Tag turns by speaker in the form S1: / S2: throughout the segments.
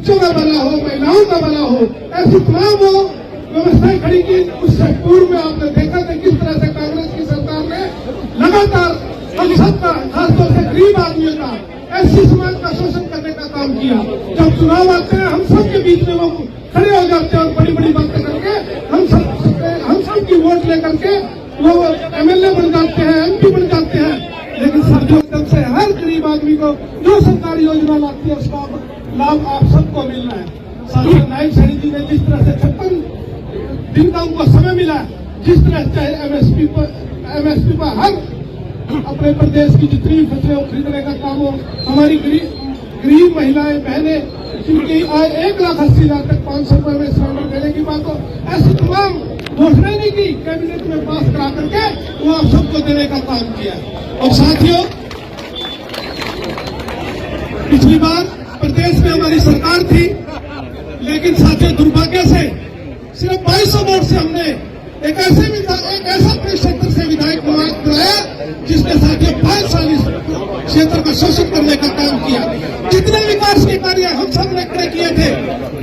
S1: बच्चों का भला हो, महिलाओं का भला हो, ऐसी तमाम वो व्यवस्थाएं खड़ी की। उससे पूर्व में आपने देखा था किस तरह से कांग्रेस की सरकार ने लगातार हम सबका, खासतौर से गरीब आदमियों का, ऐसी समाज का शोषण करने का काम किया। जब चुनाव आते हैं हम सब के बीच में वो खड़े हो जाते हैं और बड़ी बड़ी बातें करके हम सब की वोट लेकर के वो एमएलए बन जाते हैं, एमपी बन जाते हैं। लेकिन साथियों, तब से हर गरीब आदमी को जो सरकारी योजना लाती है उसका लाभ आप सबको मिल रहा है। साथियों, नायब सैनी जी ने जिस तरह से 56 दिन का उनको समय मिला, जिस तरह चाहे एमएसपी पर हर अपने प्रदेश की जितनी फसलें वो खरीदने का काम हो, हमारी गरीब महिलाएं बहनें जिनकी आय 1,80,000 तक 500 रुपए में सिलेंडर देने की बात हो, ऐसी तमाम घोषणाएं नहीं की, कैबिनेट में पास करा करके वो आप सबको देने का काम किया। और साथियों, पिछली बार प्रदेश में हमारी सरकार थी, लेकिन साथियों दुर्भाग्य से सिर्फ 2200 वोट से हमने एक ऐसा क्षेत्र से विधायक कराया जिसने साथियों 5 साल इस क्षेत्र का शोषण करने का काम किया। जितने विकास के कार्य हम सब ने तय किए थे,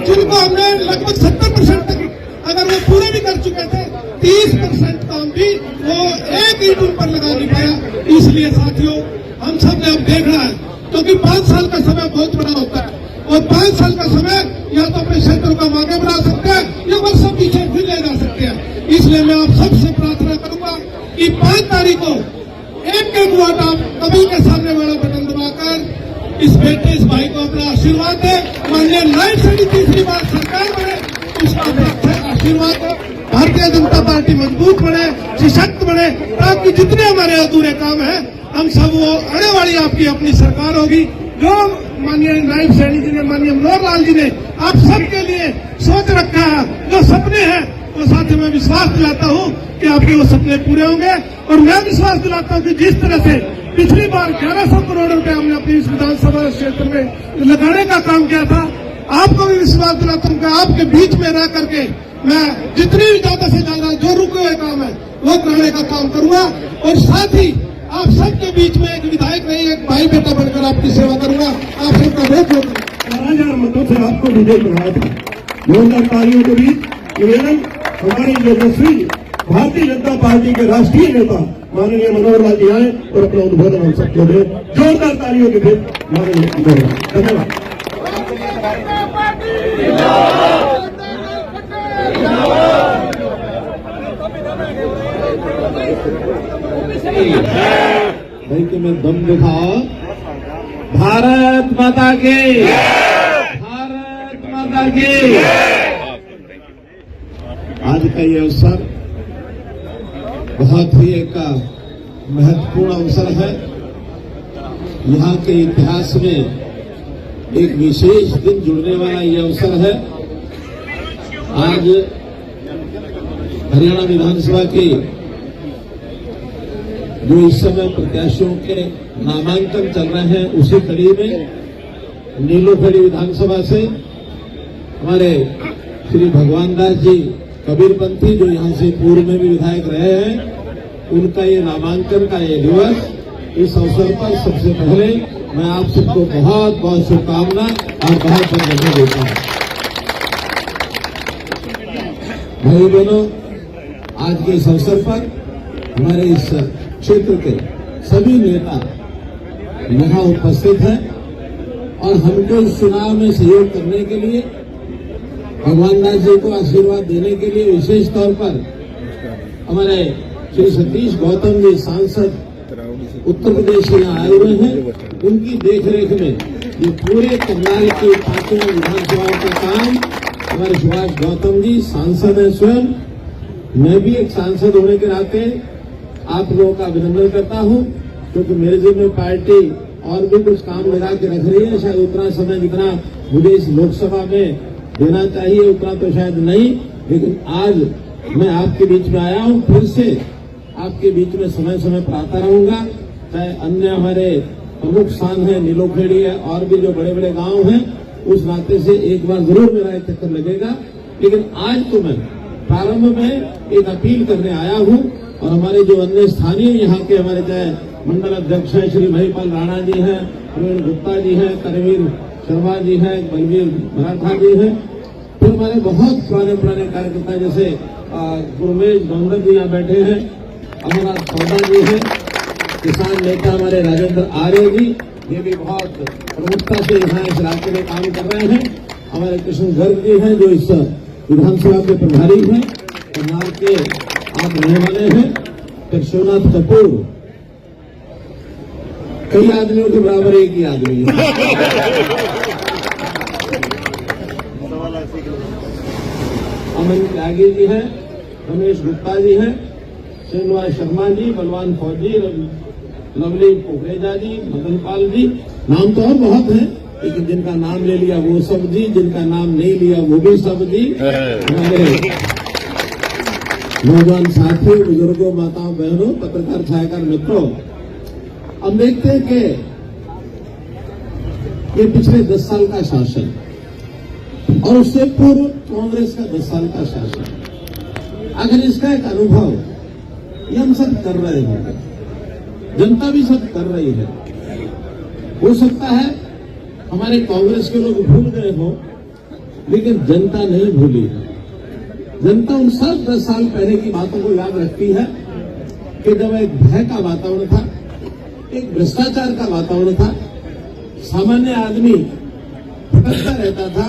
S1: जिनको हमने लगभग 70% तक अगर वो पूरे भी कर चुके थे, 30% काम भी वो एक ईंट उन पर लगा नहीं पाया। इसलिए साथियों, हम सब ने अब देखना है, क्योंकि 5 साल का समय बहुत बड़ा होता है और 5 साल का समय या तो अपने क्षेत्र को आगे बढ़ा सकते हैं या वर्षों पीछे फिर ले जा सकते हैं। इसलिए मैं आप सबसे प्रार्थना करूंगा कि 5 तारीख को एक वोट आप कभी के सामने वाला बटन दबाकर इस बेटे, इस भाई को अपना आशीर्वाद दे। माननीय नायब सैनी तीसरी बार सरकार बने, उसका आशीर्वाद हो। भारतीय जनता पार्टी मजबूत बने, सशक्त बने, ताकि जितने हमारे अधूरे काम है हम सब वो आने वाली आपकी अपनी सरकार होगी। जो माननीय नायब सैनी जी ने, माननीय मनोहर लाल जी ने आप सबके लिए सोच रखा है, जो सपने हैं, तो साथियों मैं विश्वास दिलाता हूं कि आपके वो सपने पूरे होंगे। और मैं विश्वास दिलाता हूं कि जिस तरह से पिछली बार 1100 करोड़ रुपए हमने अपनी इस विधानसभा क्षेत्र में लगाने का काम किया था, आपको भी विश्वास दिलाता हूं कि आपके बीच में रह करके मैं जितनी भी ज्यादा से ज्यादा जो रुके हुए काम है वो कराने का काम करूंगा। और साथ ही आप सबके बीच में एक विधायक नहीं, एक भाई बेटा बनकर आपकी सेवा करूंगा। आप सबका बहुत बहुत
S2: 12,000 मतों से आपको विजय कराया था। जोरदार तालियों के बीच निवेदन, हमारे यशस्वी भारतीय जनता पार्टी के राष्ट्रीय नेता माननीय मनोहर लाल जी आए और अपना उद्बोधन हम सबको दे। जोरदार तालियों के बीच माननीय धन्यवाद।
S3: भाई के में दम दिखाओ। भारत माता की, भारत माता की। आज का ये अवसर बहुत ही एक महत्वपूर्ण अवसर है। यहाँ के इतिहास में एक विशेष दिन जुड़ने वाला ये अवसर है। आज हरियाणा विधानसभा के जो इस समय प्रत्याशियों के नामांकन चल रहे हैं, उसी कड़ी में नीलोखेड़ी विधानसभा से हमारे श्री भगवान दास जी कबीरपंथी, जो यहाँ से पूर्व में भी विधायक रहे हैं, उनका ये नामांकन का ये दिवस। इस अवसर पर सबसे पहले मैं आप सबको बहुत बहुत शुभकामना और बहुत बधाई देता हूँ। भाई बहनों, आज के इस अवसर पर हमारे इस क्षेत्र के सभी नेता यहाँ उपस्थित हैं और हमको इस चुनाव में सहयोग करने के लिए, भगवान दास जी को आशीर्वाद देने के लिए विशेष तौर पर हमारे श्री सतीश गौतम जी सांसद उत्तर प्रदेश से यहाँ आए हुए हैं। उनकी देखरेख में ये पूरे करनाल की 5 विधानसभाओं का काम हमारे सुभाष गौतम जी सांसद है स्वयं। मैं भी एक सांसद होने के नाते आप लोगों का अभिनंदन करता हूं, क्योंकि मेरे जिम्मे में पार्टी और भी कुछ काम लगा के रख रही है। शायद उतना समय जितना मुझे इस लोकसभा में देना चाहिए उतना तो शायद नहीं, लेकिन आज मैं आपके बीच में आया हूं। फिर से आपके बीच में समय समय पर आता रहूंगा। चाहे अन्य हमारे प्रमुख स्थान है, नीलोखेड़ी है, और भी जो बड़े बड़े गांव हैं, उस नाते से एक बार जरूर मेरा एक चक्कर लगेगा। लेकिन आज तो मैं प्रारंभ में एक अपील करने आया हूं और हमारे जो अन्य स्थानीय यहाँ के हमारे चाहे मंडल अध्यक्ष हैं श्री महिपाल राणा जी हैं, प्रवीण गुप्ता जी हैं, करवीर शर्मा जी हैं, बलवीर मराठा जी हैं, फिर हमारे बहुत पुराने कार्यकर्ता जैसे गुरमेश गंगत जी यहाँ बैठे हैं, अमरनाथ सौदा जी हैं, किसान नेता हमारे राजेंद्र आर्य जी, ये भी बहुत प्रमुखता से यहाँ इस राज्य में काम कर रहे हैं। हमारे कृष्ण गर्ग जी हैं जो इस विधानसभा के प्रभारी हैं, करनाल के आप रहने वाले हैं। फिर शिवनाथ कपूर, कई आदमियों के बराबर एक ही आदमी है। अमन त्यागी जी हैं, रमेश गुप्ता जी हैं, श्रीनिवास शर्मा जी, बलवान फौजी, लवली पोखरेजा जी, मदन पाल जी, नाम तो और बहुत हैं, लेकिन जिनका नाम ले लिया वो सब जी, जिनका नाम नहीं लिया वो भी सब जी। हमारे नौजवान साथियों, बुजुर्गों, माताओं, बहनों, पत्रकार, छायाकार मित्रों, हम देखते हैं कि ये पिछले 10 साल का शासन और उससे पूर्व कांग्रेस का 10 साल का शासन, अगर इसका एक अनुभव ये हम सब कर रहे हैं, जनता भी सब कर रही है। हो सकता है हमारे कांग्रेस के लोग भूल गए हो, लेकिन जनता नहीं भूली है। जनता उन सब 10 साल पहले की बातों को याद रखती है कि जब एक भय का वातावरण था, एक भ्रष्टाचार का वातावरण था, सामान्य आदमी भटकता रहता था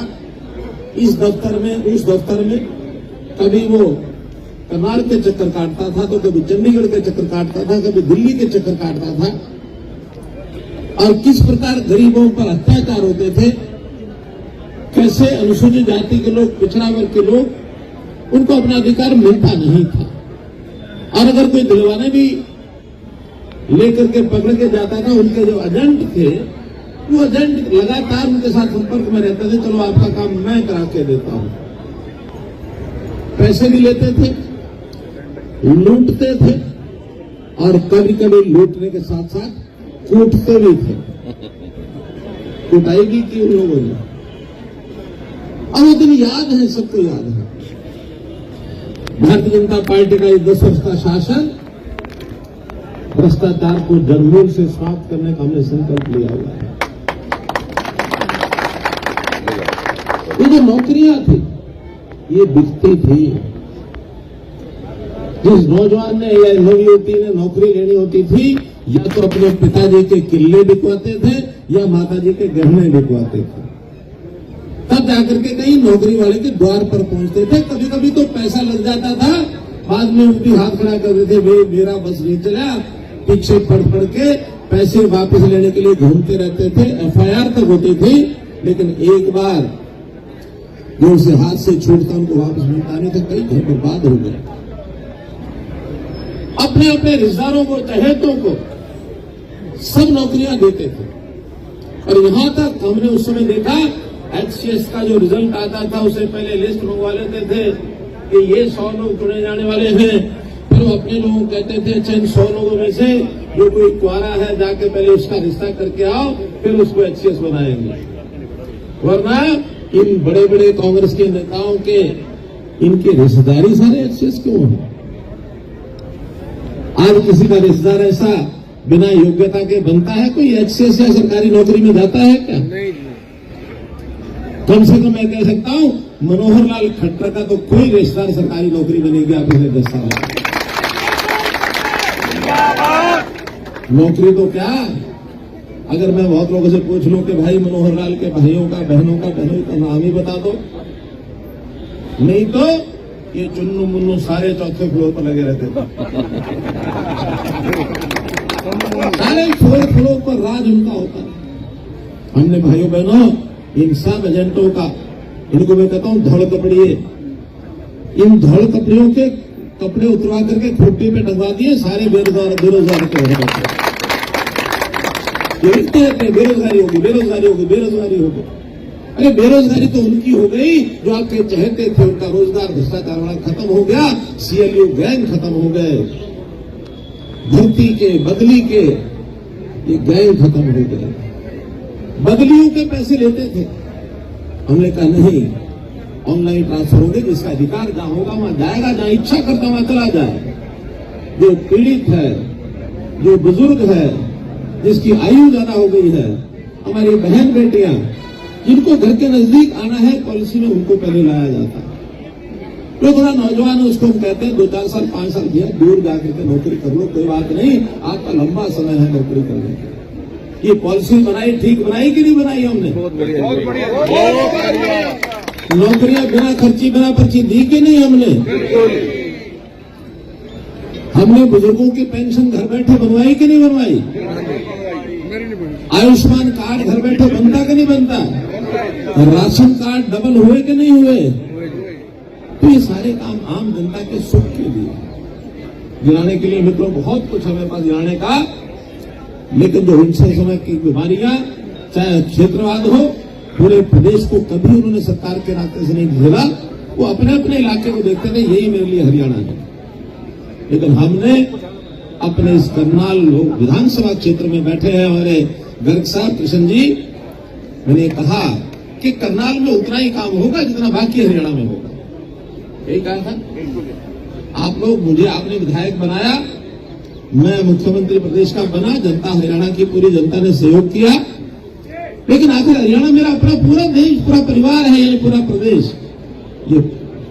S3: इस दफ्तर में उस दफ्तर में, कभी वो करनाल के चक्कर काटता था तो कभी चंडीगढ़ के चक्कर काटता था, कभी दिल्ली के चक्कर काटता था, और किस प्रकार गरीबों पर अत्याचार होते थे, कैसे अनुसूचित जाति के लोग, पिछड़ा वर्ग के लोग, उनको अपना अधिकार मिलता नहीं था, और अगर कोई दिलवाने भी लेकर के पकड़ के जाता था, उनके जो एजेंट थे वो एजेंट लगातार उनके साथ संपर्क में रहते थे, चलो आपका काम मैं करा के देता हूं। पैसे भी लेते थे, लूटते थे, और कभी कभी लूटने के साथ साथ कूटते भी थे। कुटाई भी की उन लोगों ने, और वो दिन याद है, सबको याद है। भारतीय जनता पार्टी का ये 10 वर्ष का शासन भ्रष्टाचार को जड़मूल से समाप्त करने का हमने संकल्प लिया हुआ है। ये जो नौकरियां थी ये बिकती थी। जिस नौजवान ने या नवयुवती ने नौकरी लेनी होती थी, या तो अपने पिताजी के किले बिकवाते थे या माताजी के गहने बिकवाते थे, तब जाकर के कहीं नौकरी वाले के द्वार पर पहुंचते थे। कभी कभी तो पैसा लग जाता था, बाद में उनकी हाथ खड़ा करते थे, मेरा बस नहीं चला, पीछे पड़ के पैसे वापस लेने के लिए घूमते रहते थे। एफआईआर तक होती थी, लेकिन एक बार जो उसे हाथ से छूटता उनको वापस मिलता नहीं था, कई घर बर्बाद हो गए। अपने अपने रिश्तेदारों को, चहेतों को सब नौकरियां देते थे, और यहां तक हमने उस समय देखा HCS का जो रिजल्ट आता था उससे पहले लिस्ट मंगवा लेते थे कि ये 100 लोग चुने जाने वाले हैं। फिर वो अपने लोगों को कहते थे, अच्छा इन 100 लोगों में से जो कोई कुआरा है जाके पहले उसका रिश्ता करके आओ, फिर उसको HCS बनाएंगे। वरना इन बड़े बड़े कांग्रेस के नेताओं के इनकी रिश्तेदारी सारे HCS क्यों है? आज किसी का रिश्तेदार ऐसा बिना योग्यता के बनता है? कोई HCS या सरकारी नौकरी में जाता है क्या? नहीं। कम से कम मैं कह सकता हूं मनोहर लाल खट्टर का तो कोई रिश्तेदार सरकारी नौकरी में नहीं गया पिछले 10 साल। नौकरी तो क्या, अगर मैं बहुत लोगों से पूछ लूं कि भाई मनोहर लाल के भाइयों का, बहनों का नाम ही बता दो, नहीं तो ये चुन्नू मुन्नू सारे चौथे फ्लोर पर लगे रहते थे। सारे 4th फ्लोर पर राज उनका होता है। हमने भाइयों बहनों इन सब एजेंटों का, इनको मैं कहता हूं धड़ कपड़िए, इन धड़ कपड़ियों के कपड़े उतरवा करके खूंटी पे टंगवा दिए, सारे बेरोजगार के लिखते रहते हैं बेरोजगारी होगी, बेरोजगारी होगी, बेरोजगारी होगी। अरे बेरोजगारी तो उनकी हो गई जो आपके चहेते थे, उनका रोजगार भ्रष्टाचार वाला खत्म हो गया, CLU गैंग खत्म हो गए, भर्ती के, बदली के ये गैंग खत्म हो गए। बदलियों के पैसे लेते थे, हमने कहा नहीं, ऑनलाइन ट्रांसफर होंगे, जिसका अधिकार जहां होगा वहां जाएगा, जहां इच्छा करता वहां चला जाए। जो पीड़ित है, जो बुजुर्ग है, जिसकी आयु ज्यादा हो गई है, हमारी बहन बेटियां जिनको घर के नजदीक आना है पॉलिसी में उनको पहले लाया जाता है। जो थोड़ा नौजवान है उसको हम कहते हैं 2-4 साल 5 साल भैया दूर जाकर के नौकरी कर लो, कोई बात नहीं, आपका लंबा समय है नौकरी करने का। ये पॉलिसी बनाई, ठीक बनाई कि नहीं बनाई हमने? बहुत बढ़िया। नौकरियां बिना खर्ची बिना पर्ची दी कि नहीं हमने? हमने बुजुर्गों की पेंशन घर बैठे बनवाई कि नहीं बनवाई? आयुष्मान कार्ड घर बैठे बनता कि नहीं बनता? राशन कार्ड डबल हुए कि नहीं हुए? तो ये सारे काम आम जनता के सुख के लिए गिराने के लिए मित्रों बहुत कुछ हमें पास गिराने का, लेकिन जो हिंसा समय की बीमारियां, चाहे क्षेत्रवाद हो, पूरे प्रदेश को कभी उन्होंने सरकार के नाते से नहीं झेला। वो अपने अपने इलाके को देखते थे यही मेरे लिए हरियाणा है। लेकिन हमने अपने इस करनाल विधानसभा क्षेत्र में बैठे हैं हमारे गर्ग साहब कृष्ण जी, मैंने कहा कि करनाल में उतना ही काम होगा जितना बाकी हरियाणा में होगा। यही कहा था। आप लोग मुझे आपने विधायक बनाया, मैं मुख्यमंत्री प्रदेश का बना, जनता हरियाणा की पूरी जनता ने सहयोग किया, लेकिन आखिर हरियाणा मेरा अपना पूरा देश, पूरा परिवार है, ये पूरा प्रदेश। ये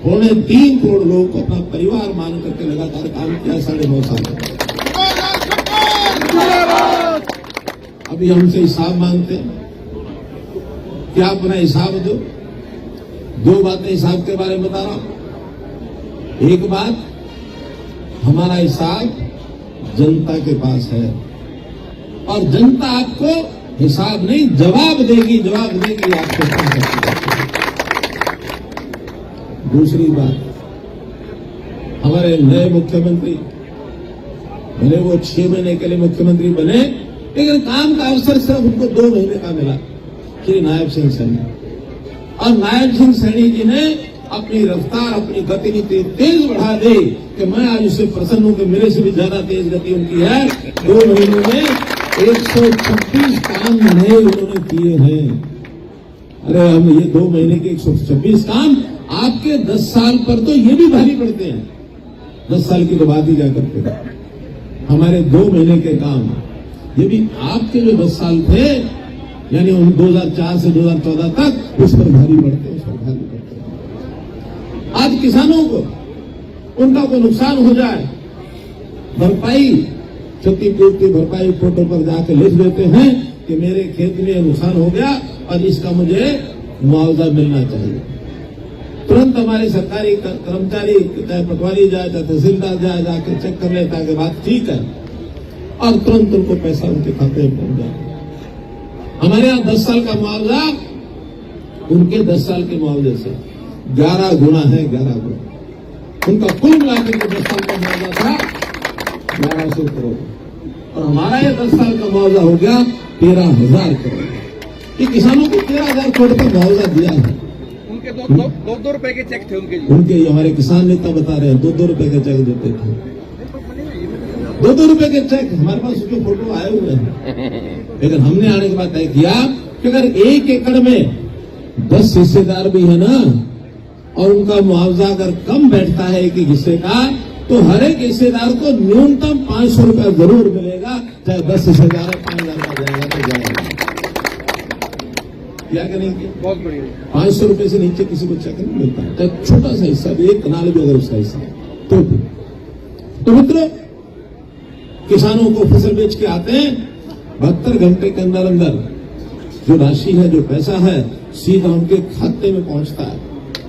S3: 3.25 करोड़ लोगों को अपना परिवार मान करके लगातार काम किया 9.5 साल। अभी हमसे हिसाब मांगते हैं, क्या अपना हिसाब दो। 2 बातें हिसाब के बारे में बता रहा हूं। एक बात, हमारा हिसाब जनता के पास है और जनता आपको हिसाब नहीं जवाब देगी आपके पास। दूसरी बात, हमारे नए मुख्यमंत्री भले वो 6 महीने के लिए मुख्यमंत्री बने, लेकिन काम का अवसर सिर्फ उनको 2 महीने का मिला, श्री नायब सिंह सैनी। और नायब सिंह सैनी जी ने अपनी रफ्तार, अपनी गति इतनी तेज बढ़ा दी कि मैं आज उससे प्रसन्न हूं कि मेरे से भी ज्यादा तेज गति उनकी है। 2 महीनों में 126 काम नए उन्होंने किए हैं। अरे हम ये 2 महीने के 126 काम आपके 10 साल पर तो ये भी भारी पड़ते हैं। 10 साल की तो बात ही क्या करते हैं। हमारे 2 महीने के काम, ये भी आपके जो 10 साल थे, यानी 2004 से 2014 तक, उस पर भारी पड़ते हैं, उस पर भारी पड़ते हैं। आज किसानों को उनका कोई नुकसान हो जाए, भरपाई, क्षतिपूर्ति भरपाई फोटो पर जाकर लिख देते हैं कि मेरे खेत में नुकसान हो गया और इसका मुझे मुआवजा मिलना चाहिए। तुरंत हमारे सरकारी कर्मचारी, चाहे पटवारी जाए, चाहे तहसीलदार जाए, जाकर चेक कर लेता है कि बात ठीक है और तुरंत उनको पैसा उनके खाते में पहुंच जाए। हमारे यहाँ 10 साल का मुआवजा उनके 10 साल के मुआवजे से 11 गुना है, 11 गुना। उनका कुल मिलाकर के 10 साल का मुआवजा था 1100 करोड़ और हमारा ये 10 साल का मुआवजा हो गया 13,000 करोड़। ये किसानों को 13,000 करोड़ का मुआवजा दिया है।
S4: उनके 2 रुपए के चेक थे
S3: उनके हमारे किसान नेता बता रहे हैं 2 रुपए के चेक देते थे। 2 रुपए के चेक हमारे पास उसके फोटो आए हुए हैं। लेकिन हमने आने के बाद तय किया कि अगर 1 एकड़ में 10 हिस्सेदार भी है ना, और उनका मुआवजा अगर कम बैठता है एक हिस्से का, तो हर एक हिस्सेदार को न्यूनतम 500 रुपया जरूर मिलेगा, चाहे 10 हिस्सेदार 5,000 का जाएगा तो जाएगा। क्या करेंगे?
S4: बहुत बढ़िया।
S3: 500 रुपए से नीचे किसी को चेक नहीं मिलता, चाहे छोटा सा हिस्सा भी, 1 कनाल भी अगर उसका हिस्सा तो भी। तो मित्रों, किसानों को फसल बेच के आते हैं, 72 घंटे के अंदर अंदर जो राशि है, जो पैसा है, सीधा उनके खाते में पहुंचता है।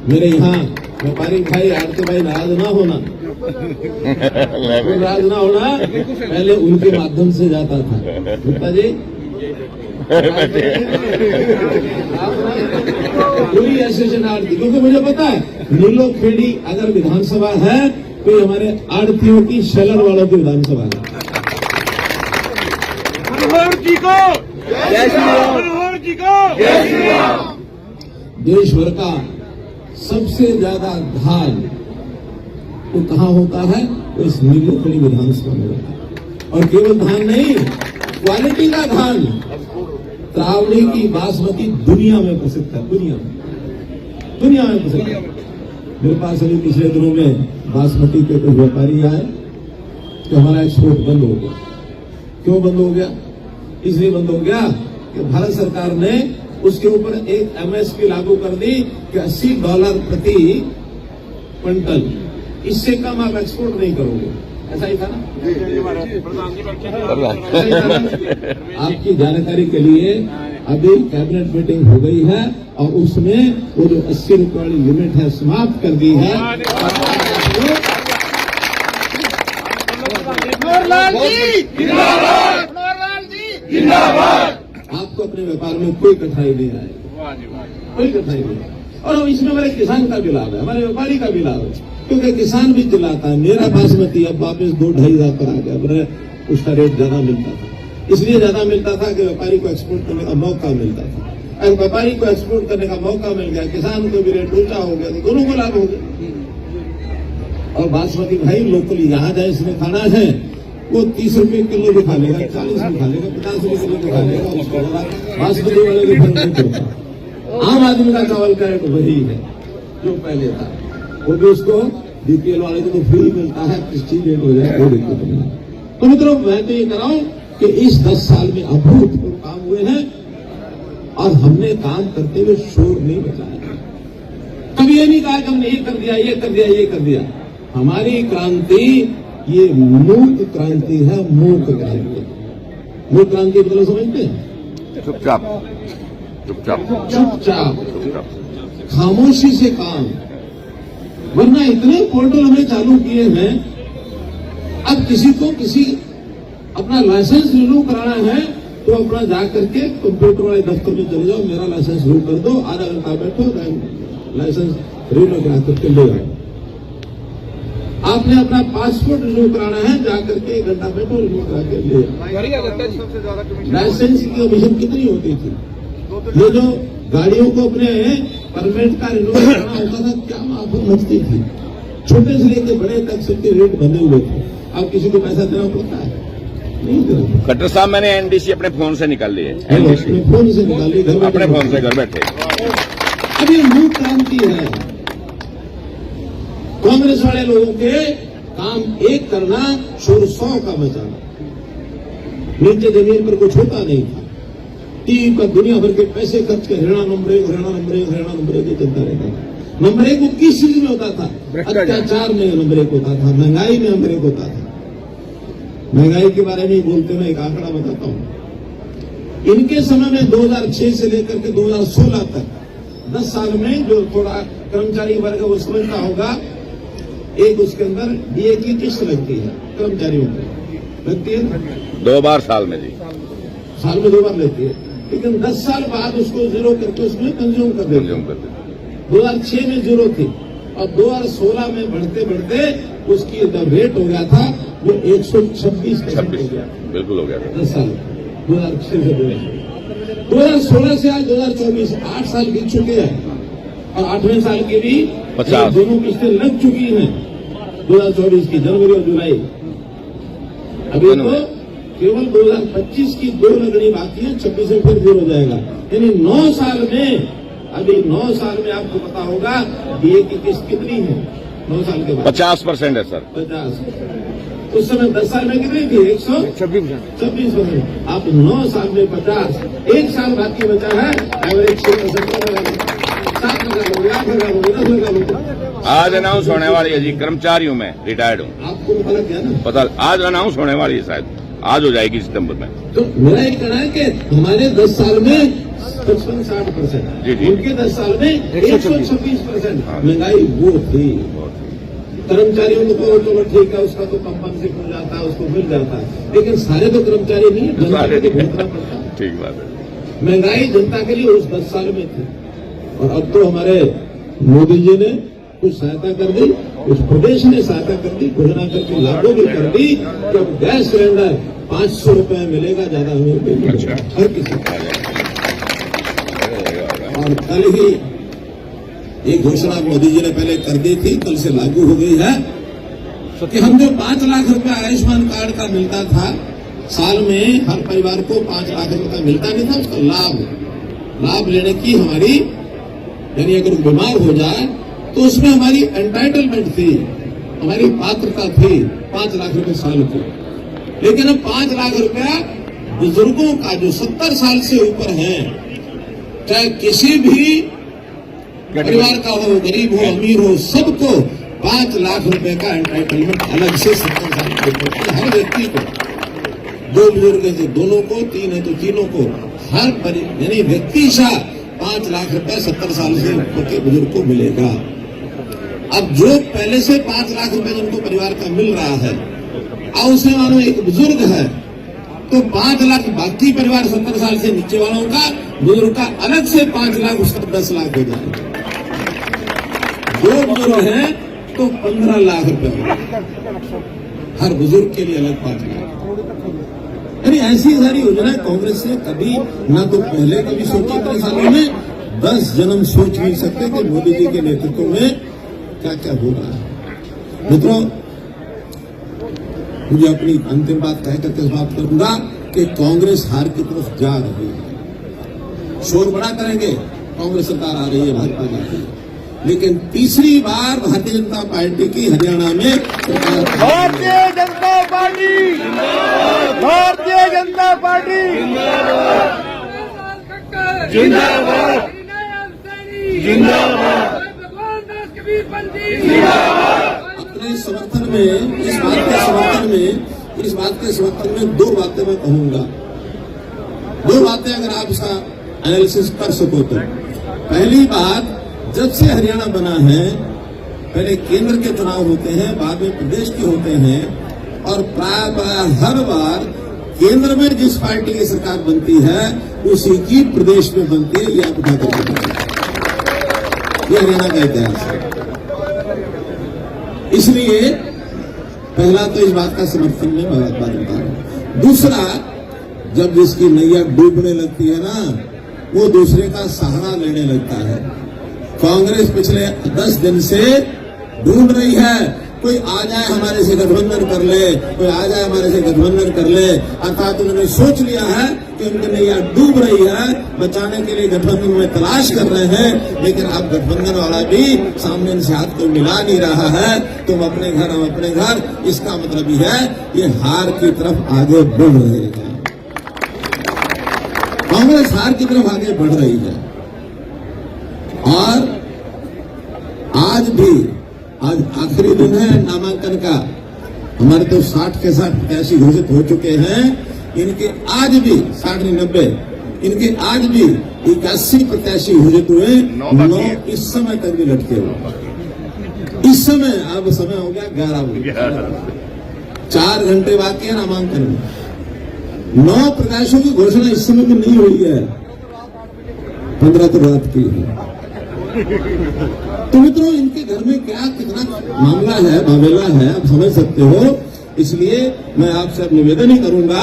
S3: मेरे यहाँ व्यापारी भाई, आरती भाई, नाराज ना होना, नाराज ना होना, पहले उनके माध्यम से जाता था। गुप्ता जी पूरी एसोसिएशन आरती, क्योंकि मुझे पता है नीलो खेड़ी अगर विधानसभा है तो हमारे आड़तियों की, शेलर वालों की विधानसभा है। देश भर का सबसे ज्यादा धान वो कहाँ होता है? वो इस नीलोखेड़ी विधानसभा में होता है। और केवल धान नहीं, क्वालिटी का धान, त्रावणी की बासमती दुनिया में प्रसिद्ध है, दुनिया में प्रसिद्ध है। मेरे पास अभी पिछले दिनों में बासमती के कुछ व्यापारी आए कि हमारा एक्सपोर्ट बंद हो गया। क्यों बंद हो गया? इसलिए बंद हो गया कि भारत सरकार ने उसके ऊपर एक MSP लागू कर दी कि $80 प्रति क्विंटल, इससे कम आप एक्सपोर्ट नहीं करोगे। ऐसा ही था ना? ऐसा ही था ना? आपकी जानकारी के लिए अभी कैबिनेट मीटिंग हो गई है और उसमें वो जो 80 रुपये वाली लिमिट है समाप्त कर दी है। आपको अपने व्यापार में कोई कठिनाई नहीं आएगी, कोई कठिनाई नहीं। और इसमें हमारे किसान का भी लाभ है, हमारे व्यापारी का भी लाभ है, क्योंकि किसान भी चिल्लाता है मेरा बासमती अब वापस 2-2.5 हज़ार पर आ गया। मेरे उसका रेट ज्यादा मिलता था, इसलिए ज्यादा मिलता था कि व्यापारी को एक्सपोर्ट करने का मौका मिलता था। अगर व्यापारी को एक्सपोर्ट करने का मौका मिल गया, किसान को भी रेट ऊंचा हो गया, तो दोनों को लाभ हो गया। और बासमती भाई लोकल यहाँ जाए इसमें खाना है, वो 30 रुपये किलो भी खा लेगा, 40 भी खा लेगा, 50 रुपये किलो भी खा लेगा, उसको बासमती वाले को फर्क नहीं पड़ता। आम आदमी का चावल का रेट वही है जो पहले था, वो भी उसको BPL वाले को तो फ्री मिलता है, 25 रेट हो जाए कोई दिक्कत नहीं। तो मित्रों, मैं तो ये कह रहा हूं कि इस 10 साल में अभूतपूर्व काम हुए हैं और हमने काम करते हुए शोर नहीं बचाया। कभी ये नहीं कहा कि हमने ये कर दिया, ये कर दिया, ये कर दिया। हमारी क्रांति ये मूक क्रांति है, मूक क्रांति। मूक क्रांति मतलब समझते हैं?
S5: चुपचाप चुपचाप
S3: चुपचाप खामोशी से काम। वरना इतने पोर्टल हमने चालू किए हैं, अब किसी को किसी अपना लाइसेंस रिन्यू कराना है तो अपना जा करके कंप्यूटर वाले दफ्तर में चले जाओ, मेरा लाइसेंस रिन्यू कर दो, आधा घंटा बैठो, लाइसेंस रिन्यू करा करके ले आओ। आपने अपना पासपोर्ट रिन्यू कराना है, जाकर के 1 घंटा बैठो, रिन्यू करा के ले आओ। लाइसेंस की कमीशन कितनी होती थी? ये जो गाड़ियों को अपने परमिट का रिन्यू कराना होता था, क्या माफक लगती थी। छोटे से लेकर बड़े तक सबके रेट बने हुए थे। अब किसी को पैसा देना पड़ता है? नहीं देना।
S5: खट्टर साहब, मैंने NDC अपने फोन से निकाल ली है।
S3: अपने फोन से निकाली,
S5: अपने फोन से घर बैठे।
S3: अब ये मूक क्रांति है। कांग्रेस वाले लोगों के काम एक करना, शोर 100 का मचाना। नीचे जमीन पर कुछ होता नहीं था। टीवी पर दुनिया भर के पैसे खर्च कर Haryana number 1, Haryana number 1, Haryana number 1 चलता रहता था। नंबर 1 वो किस चीज में होता था? अत्याचार में नंबर 1 होता था, महंगाई में नंबर 1 होता था। महंगाई के बारे में बोलते मैं एक आंकड़ा बताता हूं। इनके समय में 2006 से लेकर के 2016 तक 10 साल में जो थोड़ा कर्मचारी वर्ग है वो समझता होगा, एक उसके अंदर DA की किस्त लगती है कर्मचारियों को, लगती है ना?
S5: 2 बार साल में जी,
S3: साल में 2 बार लेती है, लेकिन 10 साल बाद उसको जीरो करके उसमें कंज्यूम कर देते हैं। 2006 में जीरो थी और 2016 में बढ़ते बढ़ते उसकी जो रेट हो गया था वो 126 हो गया।
S5: बिल्कुल हो गया।
S3: 10 साल 2006 से 2016 से आज 2024 8 साल बीत चुके हैं और 8वें साल की भी
S5: 50
S3: दोनों किस्तें लग चुकी हैं। 2024 की जनवरी और जुलाई, अभी तो केवल 2025 की 2 लगनी बाकी है, 26 में फिर जीरो हो जाएगा। यानी 9 साल में, अभी 9 साल में आपको पता होगा DA की किस्त कितनी है 9 साल के बाद?
S5: 50% है सर।
S3: 50। उस समय 10 साल में कितनी थी? 126%। आप 9 साल में 50, 1 साल बाकी बचा है, एवरेज 6% लगा लो, 7 लगा लो, 8 लगा लो, 10 लगा लो।
S5: आज अनाउंस होने वाली है जी, कर्मचारी हूँ मैं, रिटायर्ड हूँ।
S3: आपको पता लग गया ना?
S5: पता, आज अनाउंस होने वाली है, शायद आज हो जाएगी सितंबर में।
S3: तो मेरा ये कहना है कि हमारे 10 साल में 55-60%,
S5: जी, जी।
S3: उनके 10 साल में 126%। महंगाई वो थी। कर्मचारियों को तो चलो ठीक है, उसका तो कंपनसेशन हो जाता है, उसको मिल जाता है, लेकिन सारे तो कर्मचारी नहीं, जनता को तो भुगतना पड़ता है।
S5: ठीक बात है।
S3: महंगाई जनता के लिए उस 10 साल में थी और अब तो हमारे मोदी जी ने कुछ सहायता कर दी, कुछ प्रदेश ने सहायता कर दी, घोषणा करके लागू भी कर दी कि अब गैस सिलेंडर 500 रुपए मिलेगा, ज्यादा हमें
S5: अच्छा।
S3: हर किसी को। और कल ही एक घोषणा मोदी जी ने पहले कर दी थी, कल से लागू हो गई है कि हम जो 5 लाख रुपया आयुष्मान कार्ड का मिलता था साल में, हर परिवार को 5 लाख रुपया मिलता नहीं था, उसका लाभ लेने की हमारी, यानी अगर बीमार हो जाए तो उसमें हमारी एंटाइटलमेंट थी, हमारी पात्रता थी 5 लाख रुपए साल की। लेकिन अब 5 लाख रुपया बुजुर्गों का जो 70 साल से ऊपर हैं, चाहे किसी भी परिवार का हो, गरीब हो, अमीर हो, सबको 5 लाख रुपए का एंटाइटलमेंट अलग से 70 साल के हर व्यक्ति को, 2 बुजुर्ग है तो दोनों को, 3 है तो तीनों को, हर यानी व्यक्ति सा 5 लाख रुपए 70 साल से ऊपर के बुजुर्ग को मिलेगा। अब जो पहले से 5 लाख रुपए जिनको परिवार का मिल रहा है, और उसमें मानो एक बुजुर्ग है तो 5 लाख बाकी परिवार 70 साल से नीचे वालों का, बुजुर्ग का अलग से 5 लाख, उसका 10 लाख हो जाएगा। 2 बुजुर्ग हैं तो 15 लाख रुपए हर बुजुर्ग के लिए अलग 5 लाख। यानी ऐसी सारी योजना कांग्रेस ने कभी ना तो पहले कभी सोची, 3 सालों में 10 जन्म सोच नहीं सकते कि मोदी जी के नेतृत्व में क्या क्या हो रहा है। मित्रों, मुझे अपनी अंतिम बात कह करके बात करूंगा कि कांग्रेस हार की तरफ जा रही है। शोर बड़ा करेंगे, कांग्रेस सरकार आ रही है, भाजपा जा रही है, लेकिन तीसरी बार भारतीय जनता पार्टी की हरियाणा में सरकार।
S4: भारतीय जनता पार्टी, भारतीय जनता पार्टी जिंदाबाद, जिंदाबाद।
S3: अपने समर्थन में, इस बात के समर्थन में 2 बातें मैं कहूंगा। 2 बातें अगर आप इसका एनालिसिस कर सको तो। पहली बात, जब से हरियाणा बना है, पहले केंद्र के चुनाव होते हैं, बाद में प्रदेश के होते हैं, और प्राय हर बार केंद्र में जिस पार्टी की सरकार बनती है उसी की प्रदेश में बनती है। ये आप उठा करके, ये हरियाणा का इतिहास है। इसलिए पहला तो इस बात का समर्थन में मैं बात बता रहा हूं। दूसरा, जब जिसकी नैया डूबने लगती है ना, वो दूसरे का सहारा लेने लगता है। कांग्रेस पिछले 10 दिन से ढूंढ रही है, कोई आ जाए हमारे से गठबंधन कर ले, कोई आ जाए हमारे से गठबंधन कर ले। अर्थात उन्होंने सोच लिया है कि उनकी नैया डूब रही है, बचाने के लिए गठबंधन में तलाश कर रहे हैं, लेकिन अब गठबंधन वाला भी सामने इनसे हाथ को मिला नहीं रहा है। तुम अपने घर, हम अपने घर, इसका मतलब ही है ये हार की तरफ आगे बढ़ रहे हैं। कांग्रेस हार की तरफ आगे बढ़ रही है। और आज आखिरी दिन है नामांकन का। हमारे तो 60 के 60 प्रत्याशी घोषित हो चुके हैं। इनके आज भी 60 नहीं 90, इनके आज भी 81 प्रत्याशी घोषित हुए, 9 इस समय तक भी लटके हुए। इस समय, अब समय हो गया 11 बजे, 4 घंटे बाकी है नामांकन में। 9 प्रत्याशियों की घोषणा इस समय में नहीं हुई है, 15 तो रात की है। तो मित्रों, इनके घर में क्या कितना मामला है, मामला है, आप समझ सकते हो। इसलिए मैं आपसे अब निवेदन ही करूंगा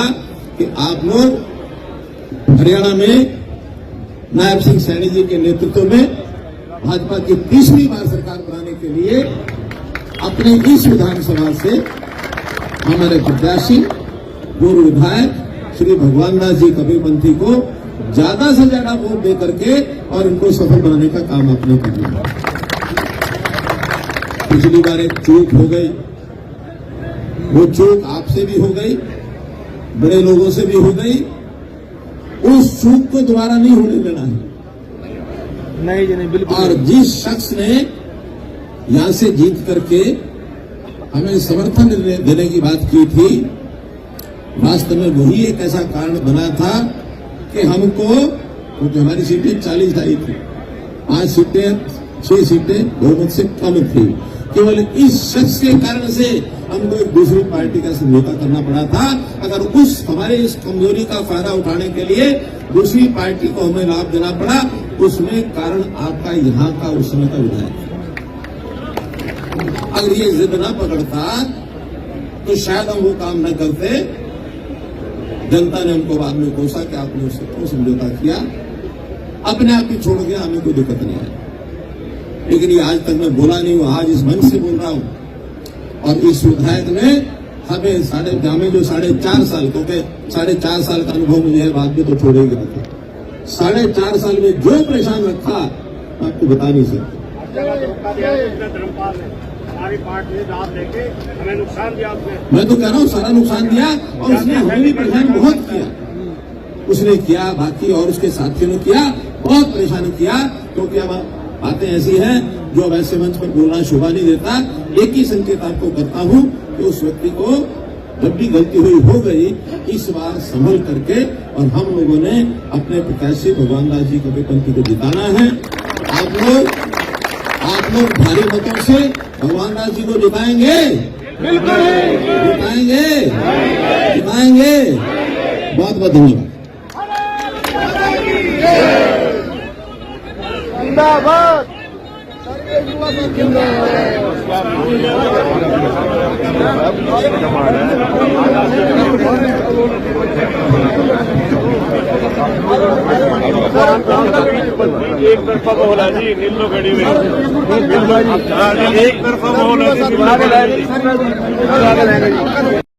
S3: कि आप लोग हरियाणा में नायब सिंह सैनी जी के नेतृत्व में भाजपा की तीसरी बार सरकार बनाने के लिए अपने इस विधानसभा से हमारे प्रत्याशी पूर्व विधायक श्री भगवान दास जी कबीरपंथी को ज्यादा से ज्यादा वोट दे करके और इनको सफल बनाने का काम आपने किया। पिछली बार एक चूक हो गई, वो चूक आपसे भी हो गई, बड़े लोगों से भी हो गई। उस चूक को दोबारा नहीं होने देना है।
S4: नहीं, बिल्कुल।
S3: और जिस शख्स ने यहां से जीत करके हमें समर्थन देने की बात की थी, वास्तव में वही एक ऐसा कारण बना था कि हमको, क्योंकि हमारी सीटें 40 आई थी, 5 सीटें, 6 सीटें बहुमत से कम थी। केवल इस शख्स के कारण से हमको एक दूसरी पार्टी का समझौता करना पड़ा था। अगर उस हमारे इस कमजोरी का फायदा उठाने के लिए दूसरी पार्टी को हमें लाभ देना पड़ा, उसमें कारण आपका यहाँ का उस समय का विधायक। अगर ये जिद न पकड़ता तो शायद हम वो काम न करते। जनता ने हमको बाद में कोसा कि आपने उससे क्यों समझौता किया, अपने आप ही छोड़ गया, हमें कोई दिक्कत नहीं है। लेकिन ये आज तक मैं बोला नहीं हूं, आज इस मंच से बोल रहा हूं। और इस विधायक ने हमें हमें जो 4.5 साल, क्योंकि 4.5 साल का अनुभव मुझे है, बाद में तो छोड़ेगी नहीं, 4.5 साल में जो परेशान रखा आपको बता नहीं सकता।
S6: हमारी पार्टी ने दाब लेके हमें नुकसान दिया उसने।
S3: मैं तो कह रहा हूँ सारा नुकसान दिया, और उसने हमें भी परेशान बहुत किया। उसने किया, बाकी और उसके साथियों ने किया, बहुत परेशान किया, क्योंकि अब बातें ऐसी हैं जो अब ऐसे मंच पर बोलना शोभा नहीं देता। एक ही संकेत आपको करता हूं कि उस व्यक्ति को जब भी गलती हुई हो गई, इस बार संभल करके, और हम लोगों ने अपने प्रत्याशी भगवान दास जी कबीरपंथी को जिताना है। आप लोग भारी मतों से भगवान दास जी को जिताएंगे, जिताएंगे। बहुत बहुत धन्यवाद।
S4: जिंदाबाद।
S6: एक तरफा माहौल है जी, नीलो गढ़ी में एक तरफा माहौल है।